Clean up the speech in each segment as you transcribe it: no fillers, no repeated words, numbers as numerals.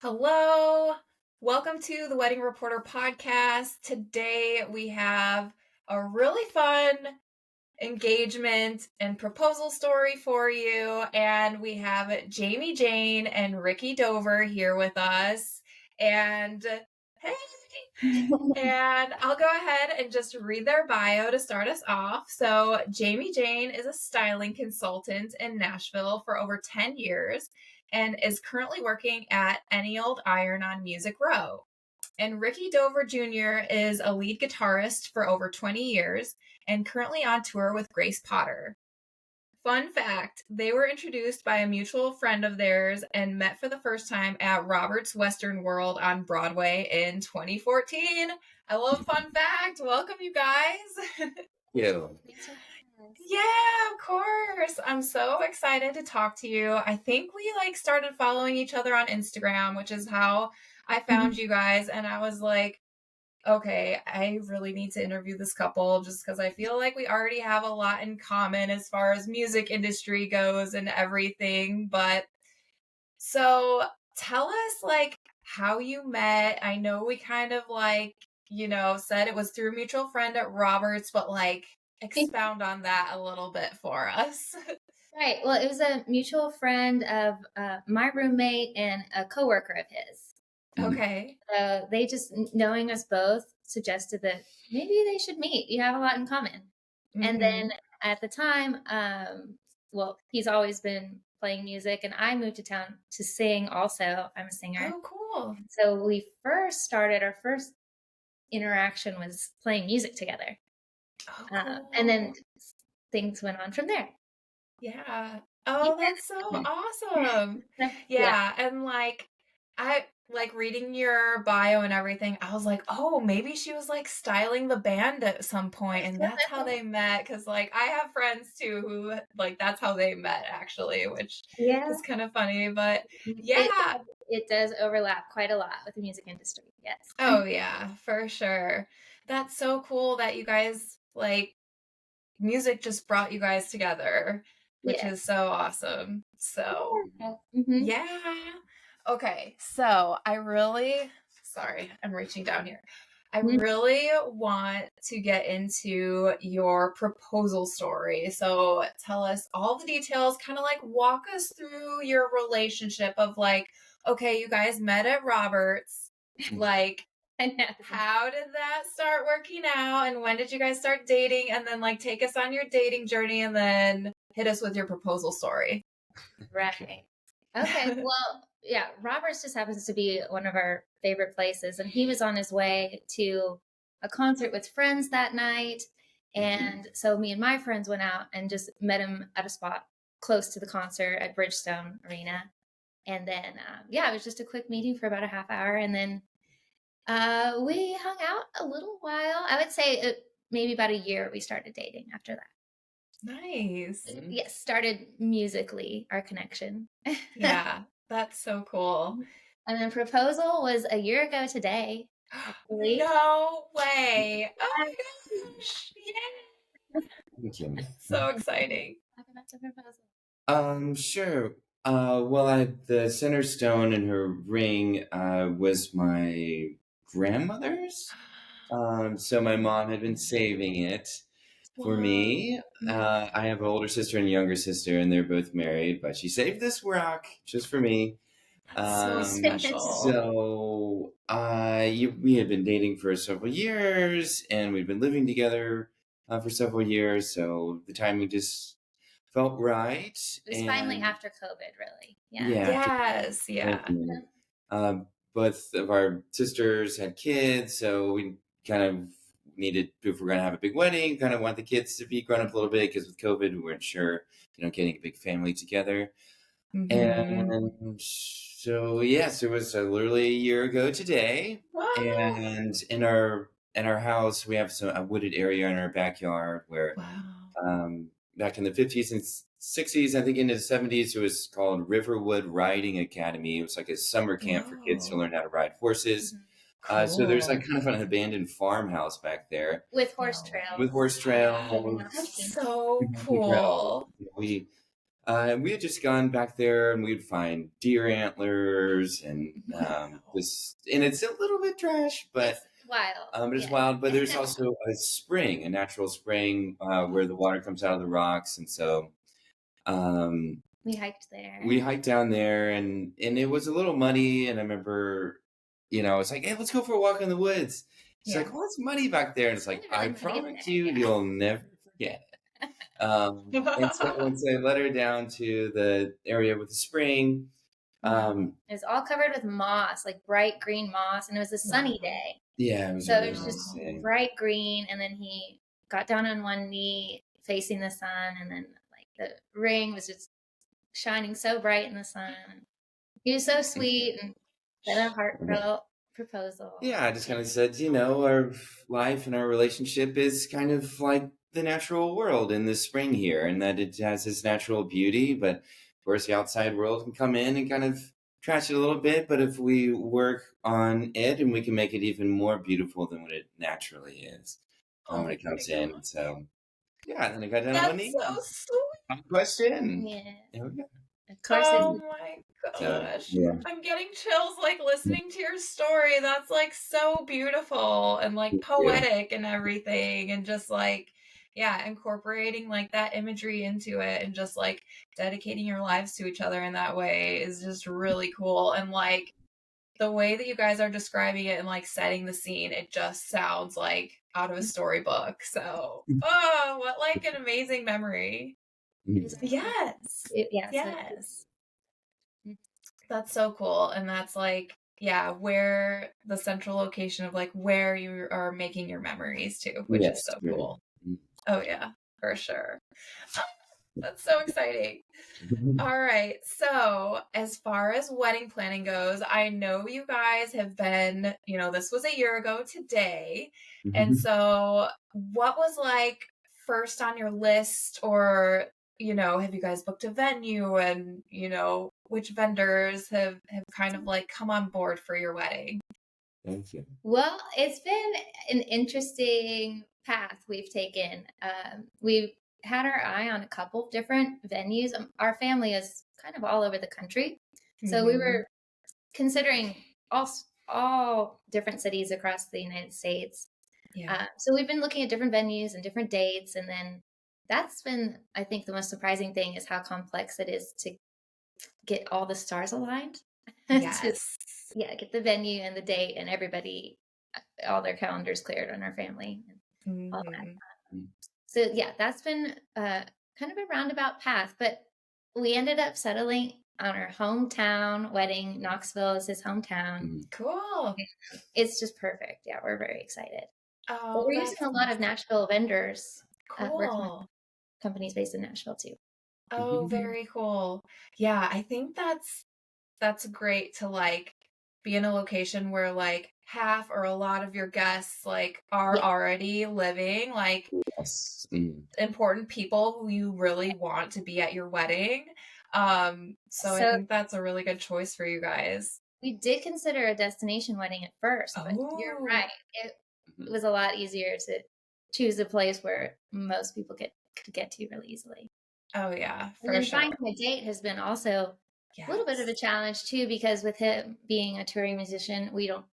Hello. Welcome to the Wedding Reporter podcast. Today we have a really fun engagement and proposal story for you. And we have Jamie Jane and Ricky Dover here with us. And hey, and I'll go ahead and just read their bio to start us off. So, Jamie Jane is a styling consultant in Nashville for over 10 years and is currently working at Any Old Iron on Music Row. And Ricky Dover Jr. is a lead guitarist for over 20 years and currently on tour with Grace Potter. Fun fact, they were introduced by a mutual friend of theirs and met for the first time at Robert's Western World on Broadway in 2014. I love fun fact. Welcome, you guys. Yeah. Yeah, of course. I'm so excited to talk to you. I think we started following each other on Instagram, which is how I found you guys. And I was like, okay, I really need to interview this couple just because I feel like we already have a lot in common as far as music industry goes and everything. But so tell us how you met. I know we kind of said it was through a mutual friend at Roberts, but expound on that a little bit for us. Right. Well, it was a mutual friend of my roommate and a coworker of his. Okay. So they just, knowing us both, suggested that maybe they should meet. You have a lot in common. Mm-hmm. And then at the time, he's always been playing music, and I moved to town to sing also. I'm a singer. Oh, cool. So we first started, our first interaction was playing music together. Oh, cool. And then things went on from there. Yeah. Oh, that's so awesome. Yeah. And I reading your bio and everything, I was like, oh, maybe she was styling the band at some point and that's how they met. Cause I have friends too who that's how they met actually, which is kind of funny, but yeah. It does overlap quite a lot with the music industry. Yes. Oh yeah, for sure. That's so cool that you guys music just brought you guys together, which is so awesome. So yeah. Okay, so sorry, I'm reaching down here. I really want to get into your proposal story. So tell us all the details, kind of walk us through your relationship of okay, you guys met at Roberts. How did that start working out? And when did you guys start dating? And then take us on your dating journey and then hit us with your proposal story. Right. Okay. Well, yeah, Roberts just happens to be one of our favorite places. And he was on his way to a concert with friends that night. And so me and my friends went out and just met him at a spot close to the concert at Bridgestone Arena. And then, it was just a quick meeting for about a half hour. And then we hung out a little while. I would say maybe about a year we started dating after that. Nice. Yes, started musically, our connection. Yeah, that's so cool. And then proposal was a year ago today. No way. Oh my gosh. Yeah. So exciting. Talk about the proposal. Sure. The center stone in her ring was my grandmother's. So my mom had been saving it for me. I have an older sister and a younger sister, and they're both married, but she saved this rock just for me. So special. So we had been dating for several years, and we'd been living together for several years. So the timing just felt right. It was finally after COVID, really. Yeah. Yes. Yeah. Both of our sisters had kids, so we kind of needed, if we're going to have a big wedding, kind of want the kids to be grown up a little bit, because with COVID, we weren't sure, getting a big family together. And so, yes, it was literally a year ago today. Wow. And in our house, we have a wooded area in our backyard where back in the 50s and 60s, I think into the 70s, it was called Riverwood Riding Academy. It was like a summer camp for kids to learn how to ride horses. Cool. So there's kind of an abandoned farmhouse back there. With horse trails. With horse trails. That's so cool. We We had just gone back there, and we'd find deer antlers, and and it's a little bit trash, but It's wild. it's wild. But there's also a spring, a natural spring where the water comes out of the rocks, and so we hiked there. We hiked down there, and it was a little muddy. And I remember, it's like, hey, let's go for a walk in the woods. She's like, well, it's muddy back there, and it's like, I promise you'll never forget it. And so once I led her down to the area with the spring, it was all covered with moss, like bright green moss, and it was a sunny day. Yeah, it was so it was just bright green. And then he got down on one knee facing the sun, and then like the ring was just shining so bright in the sun. He was so sweet and said a heartfelt proposal. Yeah, I just kind of said, our life and our relationship is kind of like the natural world in the spring here, and that it has its natural beauty, but of course the outside world can come in and kind of trash it a little bit. But if we work on it, and we can make it even more beautiful than what it naturally is when it comes in. So yeah, then I got down on one knee. That's so sweet. Question. Yeah. Of course. Oh my gosh. I'm getting chills like listening to your story. That's like so beautiful and like poetic and everything, and just like incorporating like that imagery into it, and just like dedicating your lives to each other in that way is just really cool. And like the way that you guys are describing it and like setting the scene, it just sounds like out of a storybook. So what like an amazing memory. Yes. Yes. That's so cool. And that's like, where the central location of like where you are making your memories too, which is so cool. Oh yeah, for sure. That's so exciting. All right. So as far as wedding planning goes, I know you guys have been, this was a year ago today. And so what was like first on your list, or have you guys booked a venue, and, which vendors have kind of like come on board for your wedding? Thank you. Well, it's been an interesting path we've taken. We've had our eye on a couple different venues. Our family is kind of all over the country. So we were considering all different cities across the United States. Yeah. So we've been looking at different venues and different dates, and then that's been, I think, the most surprising thing is how complex it is to get all the stars aligned. Yes. Get the venue and the date and everybody, all their calendars cleared on our family. And all that. So that's been kind of a roundabout path, but we ended up settling on our hometown wedding. Knoxville is his hometown. Cool. It's just perfect. Yeah, we're very excited. Oh, but we're using a lot of Nashville vendors. Cool. Companies based in Nashville too. Oh, very cool. Yeah, I think that's great to like be in a location where like half or a lot of your guests like are already living, like important people who you really want to be at your wedding. So I think that's a really good choice for you guys. We did consider a destination wedding at first, but you're right. It was a lot easier to choose a place where most people could get to really easily. Oh yeah, for sure. Finding a date has been also a little bit of a challenge too, because with him being a touring musician, we don't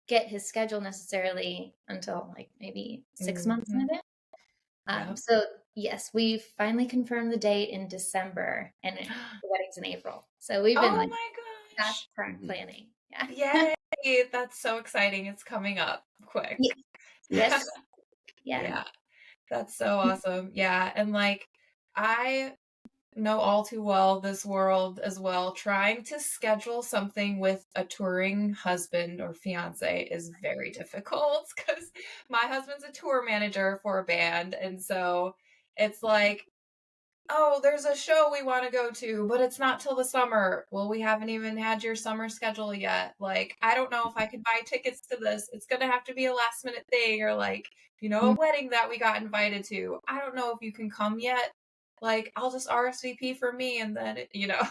get his schedule necessarily until like maybe 6 months in advance. So yes, we finally confirmed the date in December, and the wedding's in April. So we've been that's current planning. Yeah. Yay! That's so exciting. It's coming up quick. Yes. Yeah. That's so awesome. Yeah. And like, I know all too well this world as well. Trying to schedule something with a touring husband or fiance is very difficult, because my husband's a tour manager for a band. And so it's like, oh, there's a show we want to go to, but it's not till the summer. Well, we haven't even had your summer schedule yet. Like, I don't know if I could buy tickets to this. It's going to have to be a last minute thing, or like, a wedding that we got invited to. I don't know if you can come yet. Like, I'll just RSVP for me, and then,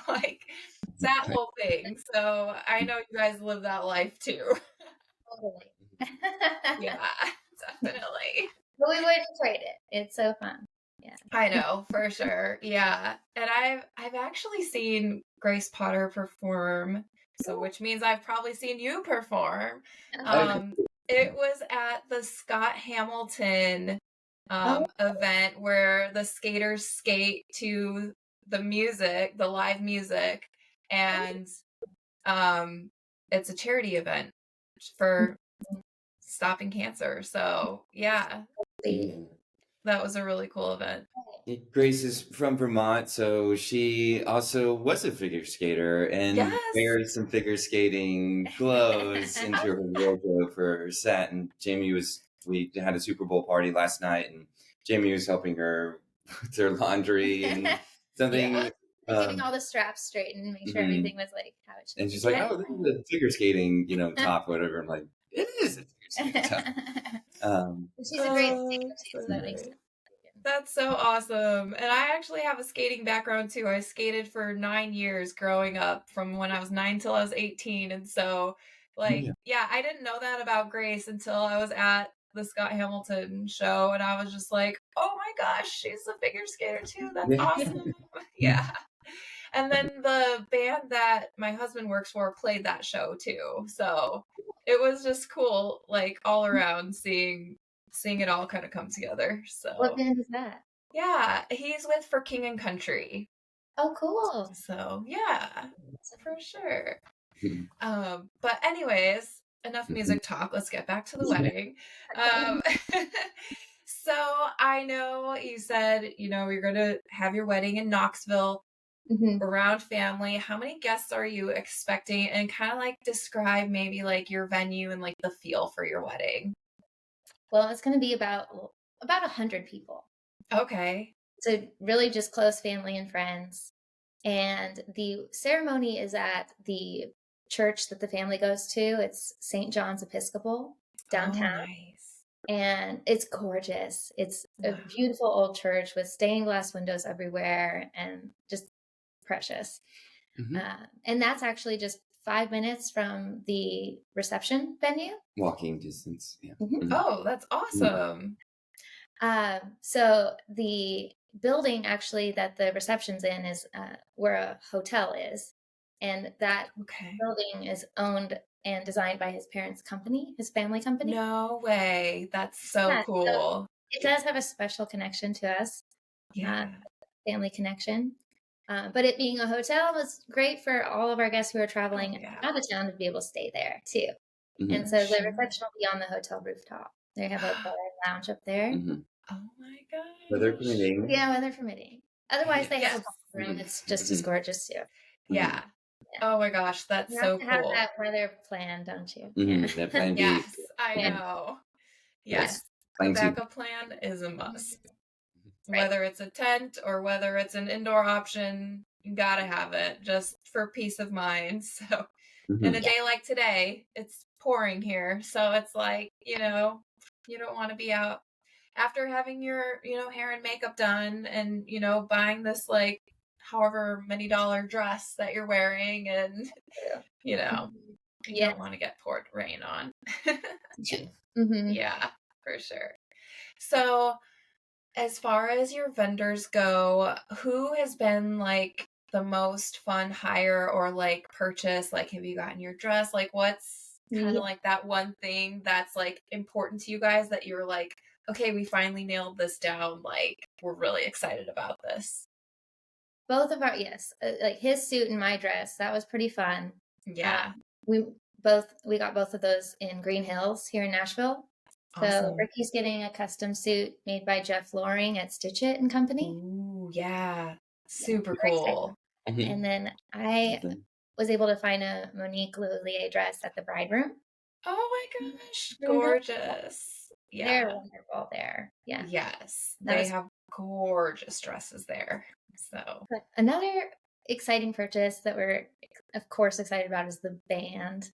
like that whole thing. So I know you guys live that life too. Totally. Yeah, definitely. But we wouldn't trade it. It's so fun. Yeah. I know, for sure. Yeah. And I've actually seen Grace Potter perform, so which means I've probably seen you perform. It was at the Scott Hamilton event where the skaters skate to the music, the live music, and it's a charity event for stopping cancer. So, yeah. That was a really cool event. Grace is from Vermont, so she also was a figure skater and wears some figure skating clothes into her wardrobe for her set. And we had a Super Bowl party last night, and Jamie was helping her with her laundry and something. Getting all the straps straightened and make sure everything was like how it should be. And she's like, "Oh, this is a figure skating, top, or whatever." I'm like, "It is a figure skating top." She's a great skater too, so that makes sense. That's so awesome. And I actually have a skating background too. I skated for 9 years growing up, from when I was 9 till I was 18. And so, I didn't know that about Grace until I was at the Scott Hamilton show, and I was just like, oh my gosh, she's a figure skater too. That's awesome. Yeah. And then the band that my husband works for played that show too. So it was just cool, all around seeing it all kind of come together. So what band is that? Yeah, he's with For King and Country. Oh, cool. So yeah, for sure. But anyways, enough music talk. Let's get back to the wedding. So I know you said, you're going to have your wedding in Knoxville, around family. How many guests are you expecting? And kind of describe maybe your venue and the feel for your wedding. Well, it's going to be about 100 people. Okay. So really just close family and friends. And the ceremony is at the church that the family goes to. It's St. John's Episcopal downtown. Oh, nice. And it's gorgeous. It's a beautiful old church with stained glass windows everywhere and just precious. And that's actually just 5 minutes from the reception venue. Walking distance. Yeah. Oh, that's awesome. So the building actually that the reception's in is where a hotel is. And that building is owned and designed by his parents' company, his family company. No way. That's so cool. So it does have a special connection to us. Yeah. Family connection. But it being a hotel was great for all of our guests who are traveling out of town to be able to stay there too. And so the reception will be on the hotel rooftop. They have a bar and lounge up there. Oh my gosh. Weather permitting. Yeah, weather permitting. Otherwise, they have a ballroom that's just as gorgeous too. Yeah. Oh my gosh, that's so cool. You have that weather plan, don't you? That plan B. Yes, I know. Yes. The backup plan is a must. Right. Whether it's a tent or whether it's an indoor option, you gotta have it just for peace of mind. So, in a day like today, it's pouring here. So it's you don't want to be out after having your, hair and makeup done and, buying this however many dollar dress that you're wearing and, you don't want to get poured rain on. Yeah, for sure. So, as far as your vendors go, who has been the most fun hire or purchase? Have you gotten your dress? What's kind of that one thing that's important to you guys that you're okay, we finally nailed this down. We're really excited about this. Both of our, his suit and my dress, that was pretty fun. Yeah. We got both of those in Green Hills here in Nashville. Awesome. So Ricky's getting a custom suit made by Jeff Loring at Stitch It and Company. Ooh, yeah. Super cool. And then I was able to find a Monique Lullier dress at the Bride Room. Oh my gosh. Gorgeous. Yeah. They're wonderful there. Yeah. Yes. They have gorgeous dresses there. So another exciting purchase that we're of course excited about is the band.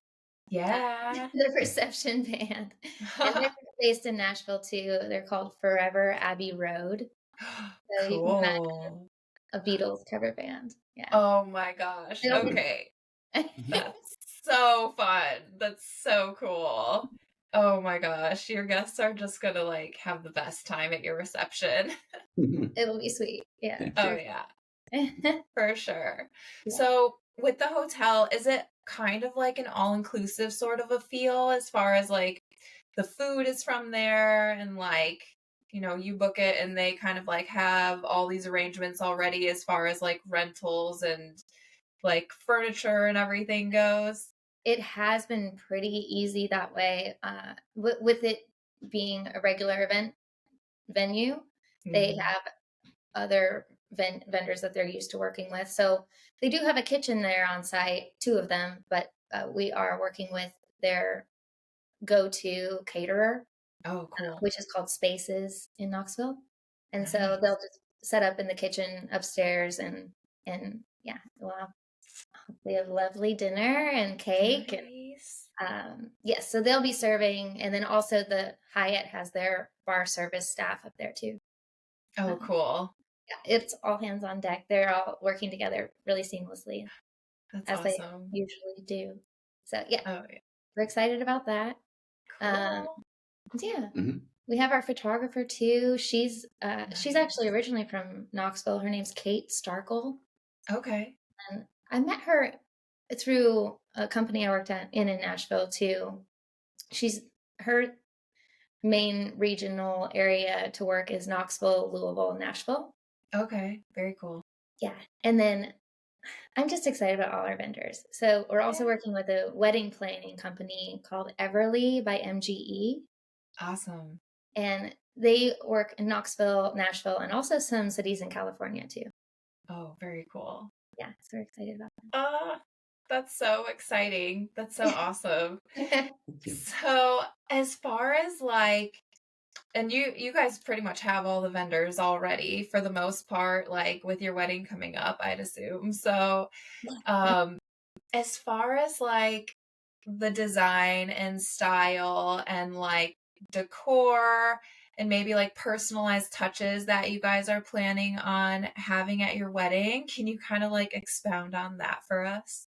Yeah. The reception band. And they're based in Nashville too. They're called Forever Abbey Road. So you can imagine a Beatles cover band. Yeah. Oh my gosh. Okay. That's so fun. That's so cool. Oh my gosh, your guests are just gonna like have the best time at your reception. It'll be sweet. Yeah. Oh yeah, Yeah. for sure. Yeah. So with the hotel, is it kind of like an all-inclusive sort of a feel as far as like the food is from there and like, you book it and they kind of like have all these arrangements already as far as like rentals and like furniture and everything goes? It has been pretty easy that way. With it being a regular event venue, they Mhm. have other vendors that they're used to working with. So they do have a kitchen there on site, two of them, but we are working with their go-to caterer, Oh, cool. which is called Spaces in Knoxville. And so Nice. they'll just set up in the kitchen upstairs and yeah, we'll have hopefully a lovely dinner and cake and Nice. yes, so they'll be serving, and then also the Hyatt has their bar service staff up there too. Oh, cool. Yeah, it's all hands on deck. They're all working together really seamlessly, That's as they awesome. usually do. So yeah, Oh, yeah. we're excited about that. Um, Cool. yeah, Mhm. we have our photographer too. She's actually originally from Knoxville. Her name's Kate Starkle, Okay. and I met her through a company I worked at in Nashville too. She's her main regional area to work is Knoxville, Louisville, and Nashville. Okay. Very cool. Yeah. And then I'm just excited about all our vendors. So we're also Yeah. working with a wedding planning company called Everly by MGE. Awesome. And they work in Knoxville, Nashville, and also some cities in California too. Oh, very cool. Yeah. So we're excited about That's so exciting. That's so awesome. that. So, as far as like, and you guys pretty much have all the vendors already for the most part, like with your wedding coming up, I'd assume. So, as far as like the design and style and like decor and maybe like personalized touches that you guys are planning on having at your wedding, can you kind of like expound on that for us?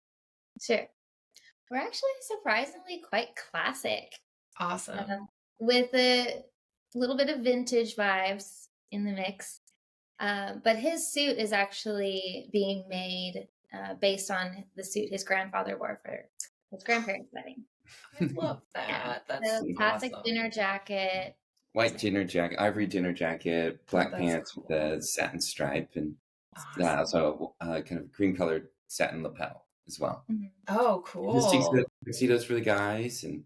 Sure. We're actually surprisingly quite classic. Awesome. With a little bit of vintage vibes in the mix. But his suit is actually being made based on the suit his grandfather wore for his grandparents' wedding. I love Yeah. that. That's So classic awesome. dinner jacket. White dinner jacket, ivory dinner jacket, black That's pants cool. with a satin stripe, and Awesome. also kind of cream colored satin lapel as well. Mhm. Oh, Just cool. tuxedos for the guys, and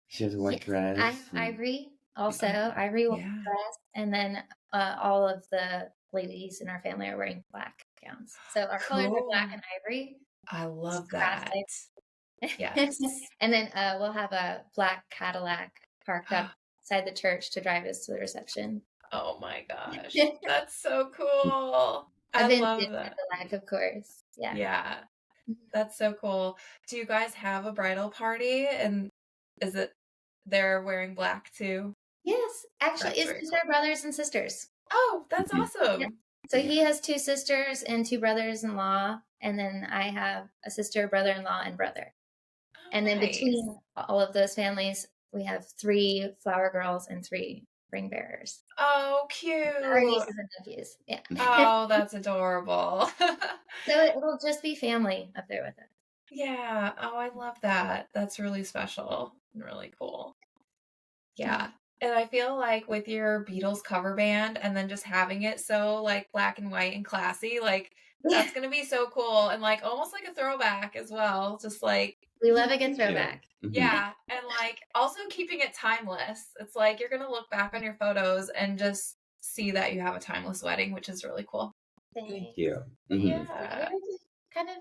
she has a white Yes, dress. I have Ivory also. Ivory will Yeah. dress, and then all of the ladies in our family are wearing black gowns. So our colors are black Cool. and ivory. I love Classic. that. Yes. And then we'll have a black Cadillac parked outside the church to drive us to the reception. Oh my gosh. That's so cool. A I vintage love that. Cadillac, of course. Yeah. Yeah. That's so cool. Do you guys have a bridal party? And is it they're wearing black too? Yes, actually, That's it's very just cool. our brothers and sisters. Oh, that's Mhm. Yeah. awesome. So he has two sisters and two brothers-in-law, and then I have a sister, brother-in-law, and brother. Oh, And then nice. between all of those families, we have 3 flower girls and 3 ring bearers. Oh, Our cute. nieces and nephews. Yeah. Oh, that's adorable. So it'll just be family up there with us. Yeah. Oh, I love that. That's really special and really cool. Yeah. And I feel like with your Beatles cover band and then just having it so like black and white and classy, like that's going to be so cool and like almost like a throwback as well. Just like, We love a good Yeah. throwback. Mhm. yeah. And like also keeping it timeless. It's like you're going to look back on your photos and just see that you have a timeless wedding, which is really cool. Thank you. Yeah. We're just kind of,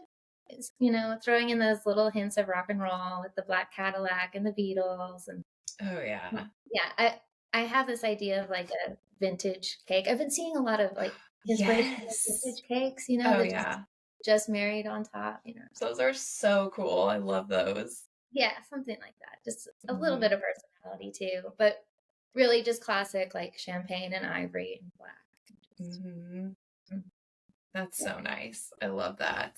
throwing in those little hints of rock and roll with the black Cadillac and the Beatles. And Oh, yeah. yeah, I have this idea of like a vintage cake. I've been seeing a lot of like inspirational Yes. vintage cakes, Oh, that yeah. just married on top. Those are so cool. I love those. Yeah, something like that. Just a Mm-hmm. little bit of personality too, but really just classic like champagne and ivory and black. Mm-hmm. Mm. That's so nice. I love that.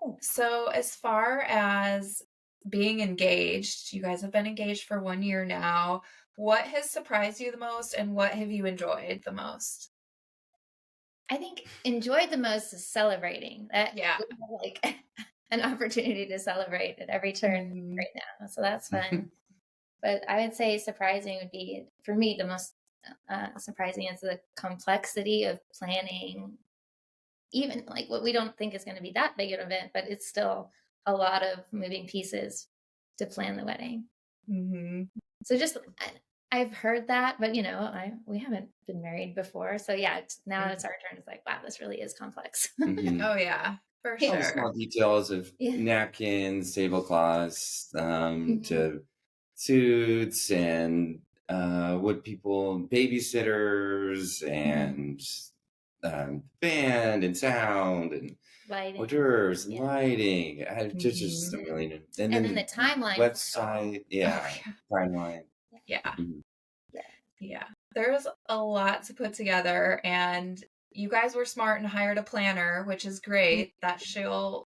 Thanks. So, as far as being engaged, you guys have been engaged for 1 year now. What has surprised you the most, and what have you enjoyed the most? I think enjoyed the most is celebrating. That Yeah. we have, like an opportunity to celebrate at every turn right now. So that's fun. But I would say surprising would be, for me, the most surprising is the complexity of planning, even like what we don't think is going to be that big an event, but it's still a lot of moving pieces to plan the wedding. So just, I've heard that, but we haven't been married before. So yeah, now it's our turn. It's like, wow, this really is complex. Oh yeah, for All the sure. small details of napkins, tablecloths, to suits and what people, babysitters and band and sound and Lighting. hors d'oeuvres, lighting. Just a million. And then the timeline. Website, timeline. Yeah. Yeah. There's a lot to put together, and you guys were smart and hired a planner, which is great. That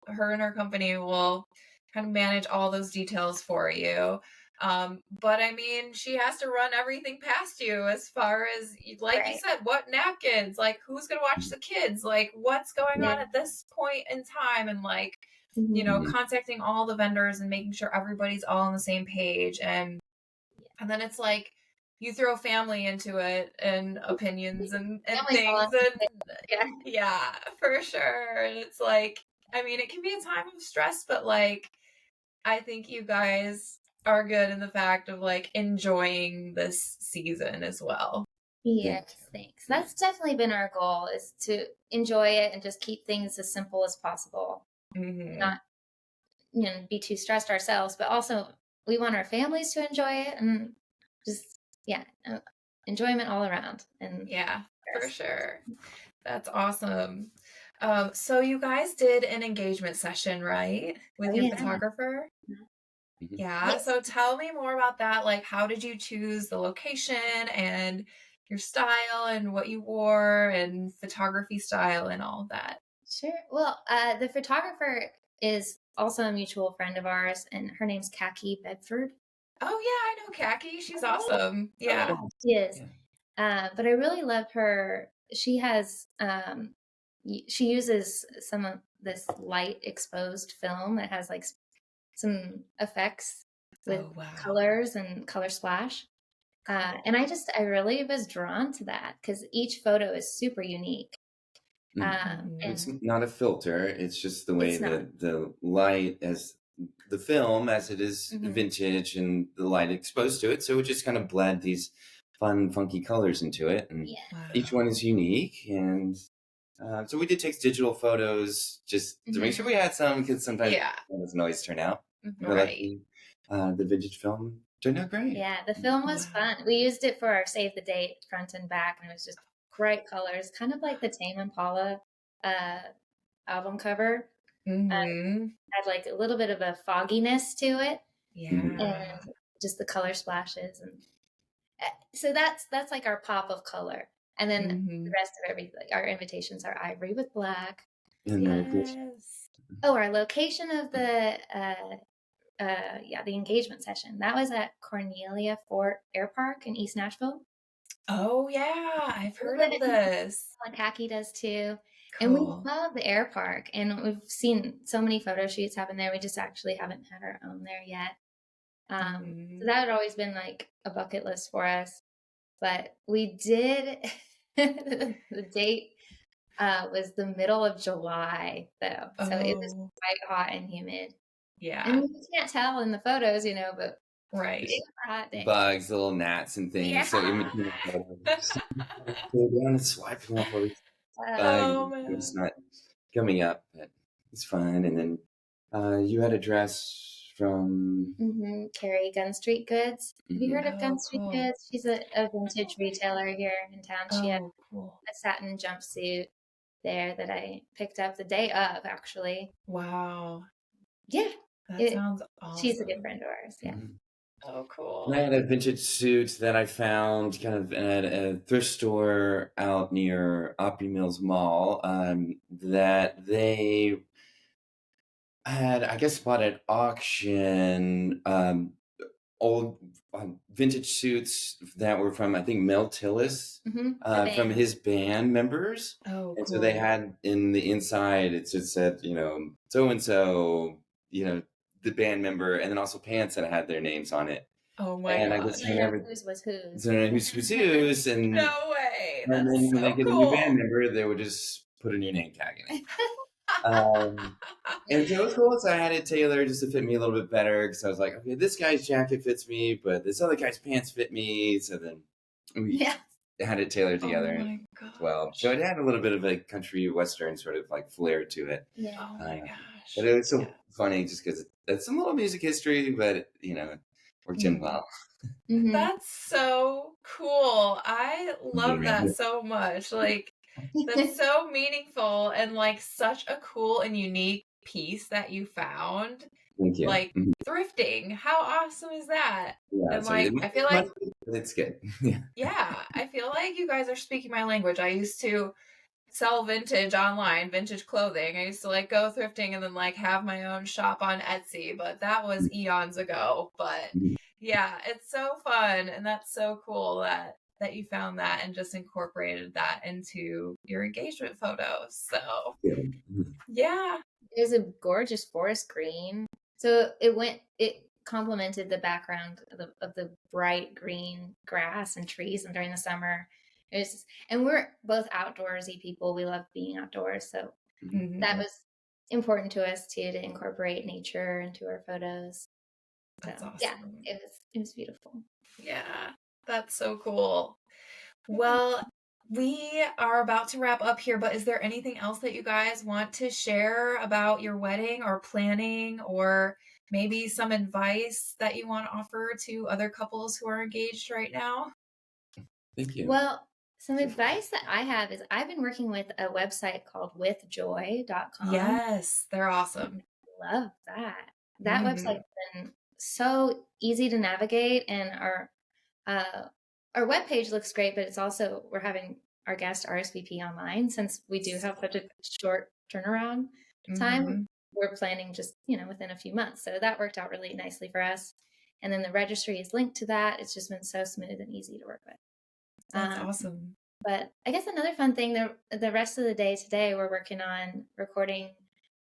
her and her company will kind of manage all those details for you. But I mean, she has to run everything past you as far as, like you said, what napkins, like who's going to watch the kids, like what's going on at this point in time, and like, contacting all the vendors and making sure everybody's all on the same page. And then it's like, you throw family into it and opinions and things. And yeah, for sure. And it's like, I mean, it can be a time of stress, but like, I think you guys are good in the fact of like enjoying this season as well. Yes, thanks. That's definitely been our goal, is to enjoy it and just keep things as simple as possible. Not, be too stressed ourselves, but also we want our families to enjoy it, and just, enjoyment all around. And yeah, for sure. That's awesome. So you guys did an engagement session, right? With your photographer? Yeah. So tell me more about that. Like, how did you choose the location and your style and what you wore and photography style and all of that? Sure. Well, the photographer is also a mutual friend of ours, and her name's Khaki Bedford. Oh yeah, I know Khaki. She's awesome. Yeah. She is. But I really love her. She has, she uses some of this light exposed film that has like some effects with colors and color splash. And I really was drawn to that because each photo is super unique. It's not a filter. It's just the way that the light, as the film, as it is vintage, and the light exposed to it. So it just kind of bled these fun, funky colors into it. And each one is unique. And so we did take digital photos just to make sure we had some, because sometimes it doesn't always turn out. Right. The vintage film turned out great. Yeah, the film was fun. We used it for our save the date front and back, and it was just bright colors, kind of like the Tame Impala album cover. Had like a little bit of a fogginess to it, and just the color splashes, and so that's like our pop of color. And then the rest of everything, like our invitations are ivory with black. Our location of the engagement session, that was at Cornelia Fort Air Park in East Nashville. Oh yeah, I've heard of this. And Khaki does too. Cool. And we love the air park, and we've seen so many photo shoots happen there. We just actually haven't had our own there yet. So that had always been like a bucket list for us. But we did, the date was the middle of July though. So it was quite hot and humid. Yeah. And you can't tell in the photos, but right. It was a hot day. Bugs, little gnats and things. Yeah. So in between the photos, go down and swipe them off. It's not coming up, but it's fun. And then you had a dress from Carrie Gun Street Goods. Have you heard of Gun Street Goods? She's a vintage retailer here in town. She had a satin jumpsuit there that I picked up the day of, actually. Wow. Yeah. That sounds awesome. She's a good friend of ours. Yeah. Oh, cool. And I had a vintage suit that I found kind of at a thrift store out near Opry Mills Mall, that they I had, I guess, bought at auction, old vintage suits that were from, I think, Mel Tillis, from his band members. Oh, And so cool. they had in the inside, it just said, so and so, the band member, and then also pants that had their names on it. Oh my And I gosh. just So I know remember, whose was whose. so who's, and No way. and That's then when they so get a new cool. band member, they would just put a new name tag in it. And so it was cool. So I had it tailored just to fit me a little bit better because I was like, okay, this guy's jacket fits me, but this other guy's pants fit me. So then we had it tailored together Oh my as well. So it had a little bit of a country western sort of like flair to it. Yeah. Oh my gosh. But it was so funny just because it's some little music history, but it worked in well. That's so cool. I love that so much. Like, that's so meaningful and like such a cool and unique piece that you found. Thank you. Like thrifting. How awesome is that? Yeah, And so like I feel like it's good. yeah, I feel like you guys are speaking my language. I used to sell vintage online, vintage clothing. I used to like go thrifting and then like have my own shop on Etsy, but that was eons ago. But yeah, it's so fun and that's so cool that you found that and just incorporated that into your engagement photos. So yeah. It was a gorgeous forest green. So it complemented the background of the bright green grass and trees, and during the summer and we're both outdoorsy people. We love being outdoors. So that was important to us too, to incorporate nature into our photos. That's awesome. Yeah, it was beautiful. Yeah, that's so cool. Well, we are about to wrap up here, but is there anything else that you guys want to share about your wedding or planning, or maybe some advice that you want to offer to other couples who are engaged right now? Thank you. Well, some advice that I have is I've been working with a website called withjoy.com. Yes, they're awesome. I love that. That website's been so easy to navigate, and our webpage looks great, but it's also, we're having our guest RSVP online since we do have such a short turnaround time. We're planning just, within a few months. So that worked out really nicely for us. And then the registry is linked to that. It's just been so smooth and easy to work with. That's awesome. But I guess another fun thing, the rest of the day today, we're working on recording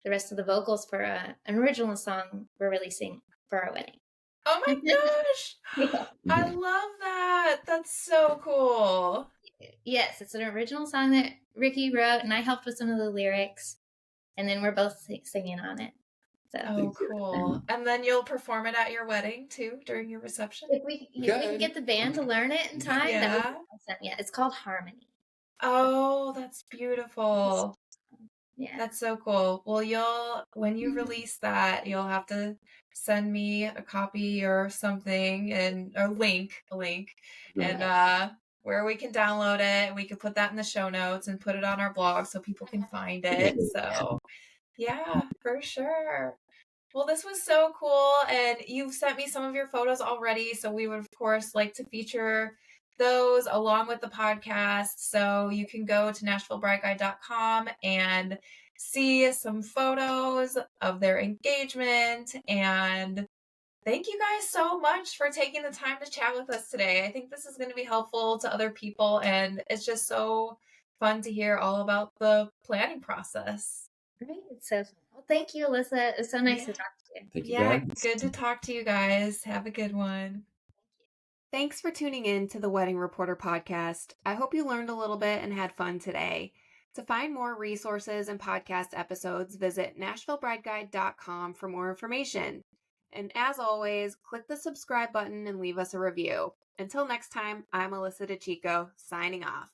the rest of the vocals for an original song we're releasing for our wedding. Oh my gosh. I love that. That's so cool. Yes, it's an original song that Ricky wrote, and I helped with some of the lyrics, and then we're both singing on it. So. Oh, cool. And then you'll perform it at your wedding too, during your reception? If we can get the band to learn it in time, that would be awesome. Yeah, it's called Harmony. Oh, that's beautiful. Yeah. That's so cool. Well, when you release that, you'll have to send me a copy or something, and a link, and where we can download it, and we can put that in the show notes and put it on our blog so people can find it. So yeah, for sure. Well, this was so cool, and you've sent me some of your photos already, so we would, of course, like to feature those along with the podcast. So you can go to NashvilleBrideGuide.com and see some photos of their engagement. And thank you guys so much for taking the time to chat with us today. I think this is going to be helpful to other people, and it's just so fun to hear all about the planning process. Great. So well, thank you, Alyssa. It's so nice to talk to you. Thank you, Yeah, guys. good to talk to you guys. Have a good one. Thanks for tuning in to the Wedding Reporter podcast. I hope you learned a little bit and had fun today. To find more resources and podcast episodes, visit NashvilleBrideGuide.com for more information. And as always, click the subscribe button and leave us a review. Until next time, I'm Alyssa DeChico, signing off.